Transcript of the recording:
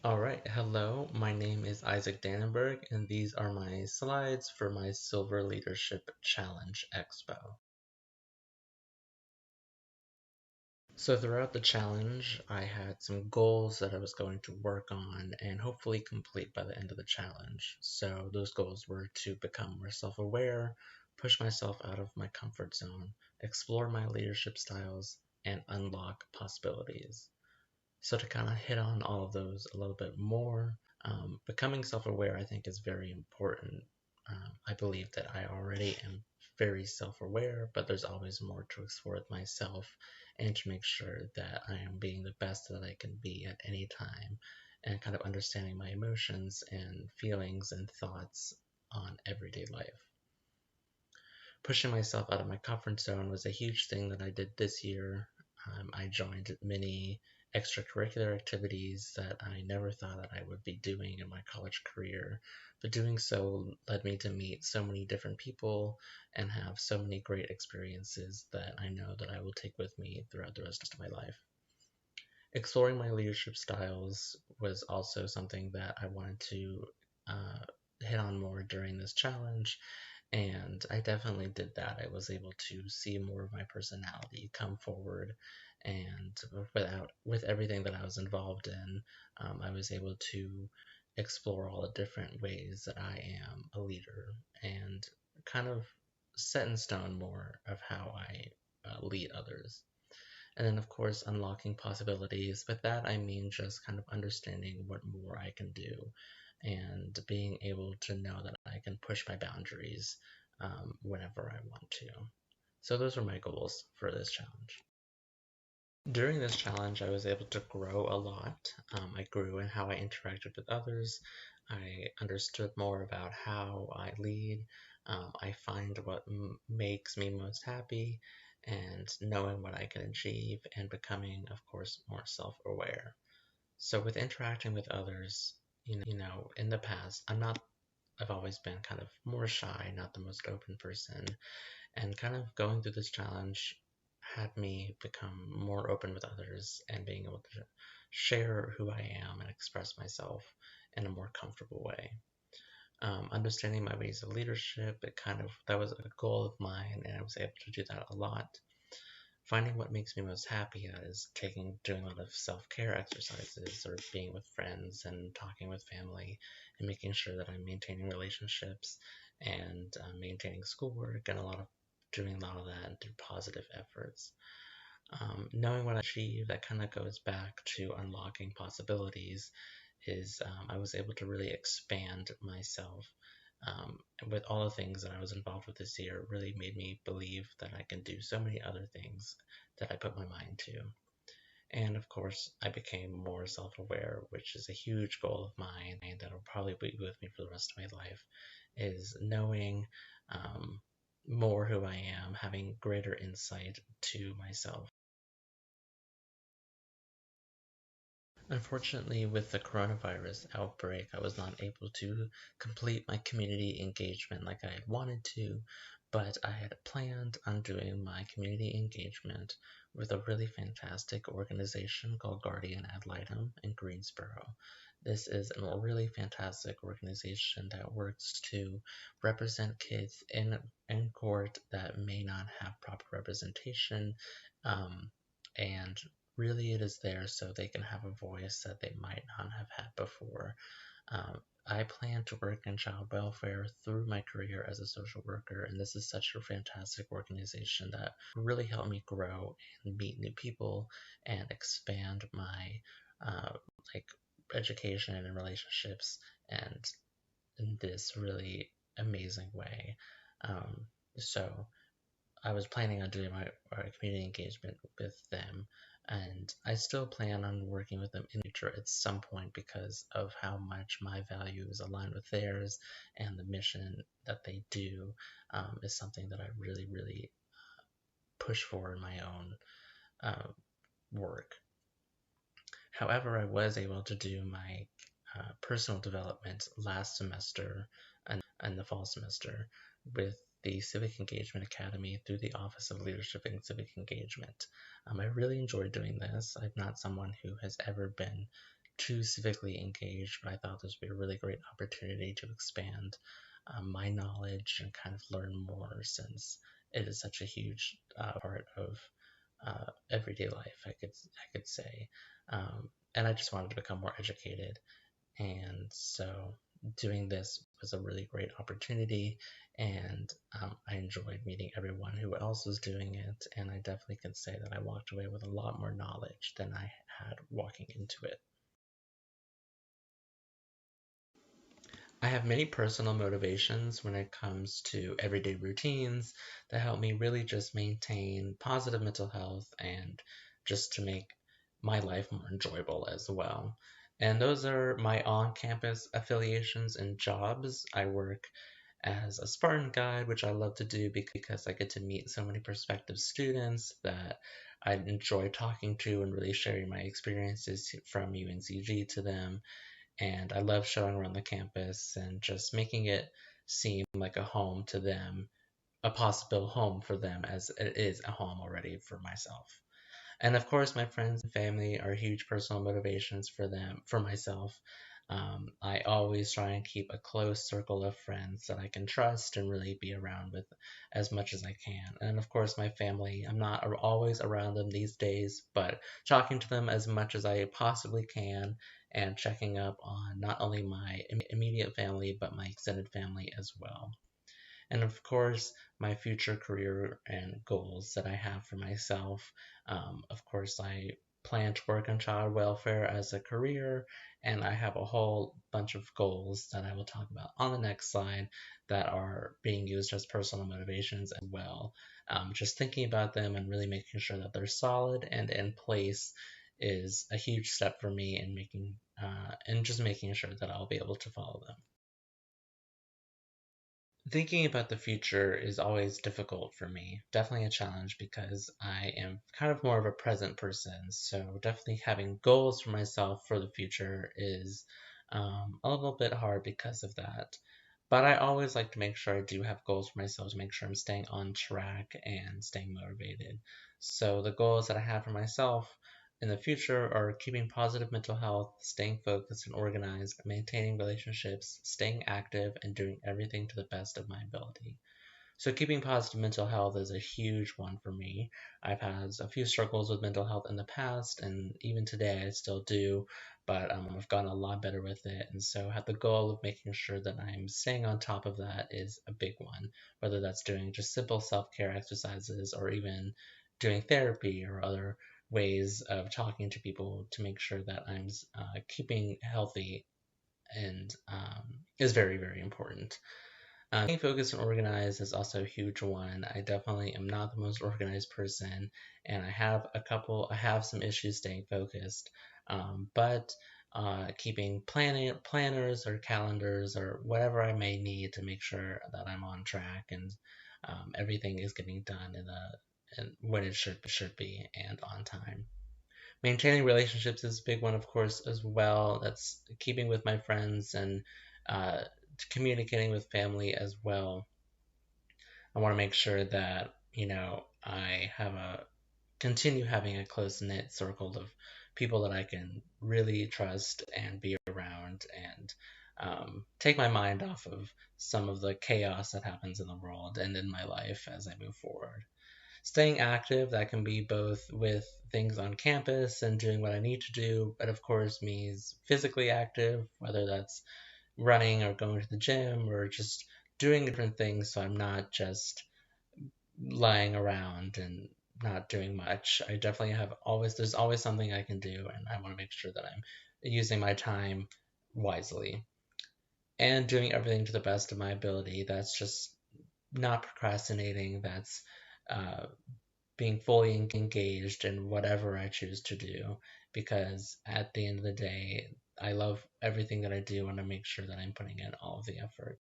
All right, hello. My name is Isaac Dannenberg, and these are my slides for my Silver Leadership Challenge Expo. So, throughout the challenge, I had some goals that I was going to work on and hopefully complete by the end of the challenge. So, those goals were to become more self aware, push myself out of my comfort zone, explore my leadership styles, and unlock possibilities. So, to kind of hit on all of those a little bit more, becoming self aware, I think, is very important. I believe that I already am very self aware, but there's always more to explore with myself and to make sure that I am being the best that I can be at any time and kind of understanding my emotions and feelings and thoughts on everyday life. Pushing myself out of my comfort zone was a huge thing that I did this year. I joined many extracurricular activities that I never thought that I would be doing in my college career, but doing so led me to meet so many different people and have so many great experiences that I know that I will take with me throughout the rest of my life. Exploring my leadership styles was also something that I wanted to uh, hit on more during this challenge, and I definitely did that. I was able to see more of my personality come forward, and with everything that I was involved in, I was able to explore all the different ways that I am a leader and kind of set in stone more of how I lead others. And then, of course, unlocking possibilities. With that, I mean just kind of understanding what more I can do and being able to know that I can push my boundaries whenever I want to. So, those were my goals for this challenge. During this challenge, I was able to grow a lot. I grew in how I interacted with others. I understood more about how I lead. I find what makes me most happy and knowing what I can achieve and becoming, of course, more self aware. So, with interacting with others, in the past, I've always been kind of more shy, not the most open person, and kind of going through this challenge had me become more open with others and being able to share who I am and express myself in a more comfortable way. Understanding my ways of leadership, that was a goal of mine, and I was able to do that a lot. Finding what makes me most happy, that is doing a lot of self-care exercises or being with friends and talking with family and making sure that I'm maintaining relationships and maintaining schoolwork and doing a lot of that through positive efforts. Knowing what I achieve, that kind of goes back to unlocking possibilities, is I was able to really expand myself. With all the things that I was involved with this year, it really made me believe that I can do so many other things that I put my mind to. And of course, I became more self aware, which is a huge goal of mine and that'll probably be with me for the rest of my life, is knowing um, more who I am, having greater insight to myself. Unfortunately, with the coronavirus outbreak, I was not able to complete my community engagement like I had wanted to, but I had planned on doing my community engagement with a really fantastic organization called Guardian Ad Litem in Greensboro. This is a really fantastic organization that works to represent kids in court that may not have proper representation, and really it is there so they can have a voice that they might not have had before. I plan to work in child welfare through my career as a social worker, and this is such a fantastic organization that really helped me grow and meet new people and expand my uh, like education and relationships and in this really amazing way. Um, so I was planning on doing my community engagement with them, and I still plan on working with them in the future at some point because of how much my values align with theirs, and the mission that they do is something that I really, really push for in my own uh, work. However, I was able to do my personal development last semester and the fall semester with the Civic Engagement Academy through the Office of Leadership and Civic Engagement. I really enjoyed doing this. I'm not someone who has ever been too civically engaged, but I thought this would be a really great opportunity to expand my knowledge and kind of learn more since it is such a huge part of everyday life, I could say. And I just wanted to become more educated, and so doing this was a really great opportunity, and I enjoyed meeting everyone who else was doing it, and I definitely can say that I walked away with a lot more knowledge than I had walking into it. I have many personal motivations when it comes to everyday routines that help me really just maintain positive mental health and just to make my life more enjoyable as well. And those are my on campus affiliations and jobs. I work as a Spartan guide, which I love to do because I get to meet so many prospective students that I enjoy talking to and really sharing my experiences from UNCG to them. And I love showing around the campus and just making it seem like a home to them, a possible home for them as it is a home already for myself. And of course, my friends and family are huge personal motivations for them, for myself. I always try and keep a close circle of friends that I can trust and really be around with as much as I can. And of course, my family, I'm not always around them these days, but talking to them as much as I possibly can and checking up on not only my immediate family, but my extended family as well. And of course, my future career and goals that I have for myself. Of course, I plan to work on child welfare as a career, and I have a whole bunch of goals that I will talk about on the next slide that are being used as personal motivations as well. Just thinking about them and really making sure that they're solid and in place is a huge step for me in making and just making sure that I'll be able to follow them. Thinking about the future is always difficult for me. Definitely a challenge because I am kind of more of a present person. So, definitely having goals for myself for the future is a little bit hard because of that. But I always like to make sure I do have goals for myself to make sure I'm staying on track and staying motivated. So, the goals that I have for myself in the future are keeping positive mental health, staying focused and organized, maintaining relationships, staying active, and doing everything to the best of my ability. So, keeping positive mental health is a huge one for me. I've had a few struggles with mental health in the past, and even today I still do, but I've gotten a lot better with it. And so, have the goal of making sure that I'm staying on top of that is a big one, whether that's doing just simple self care exercises or even doing therapy or other ways of talking to people to make sure that I'm keeping healthy and is very, very important. Staying focused and organized is also a huge one. I definitely am not the most organized person, and I have some issues staying focused. But keeping planners or calendars or whatever I may need to make sure that I'm on track and everything is getting done in when it should be and on time. Maintaining relationships is a big one, of course, as well. That's keeping with my friends and uh, communicating with family as well. I want to make sure that, I have a continue having a close knit circle of people that I can really trust and be around and take my mind off of some of the chaos that happens in the world and in my life as I move forward. Staying active, that can be both with things on campus and doing what I need to do, but of course means physically active, whether that's running or going to the gym or just doing different things so I'm not just lying around and not doing much. I definitely there's always something I can do, and I want to make sure that I'm using my time wisely and doing everything to the best of my ability. That's just not procrastinating. That's uh, being fully engaged in whatever I choose to do because at the end of the day, I love everything that I do and I make sure that I'm putting in all of the effort.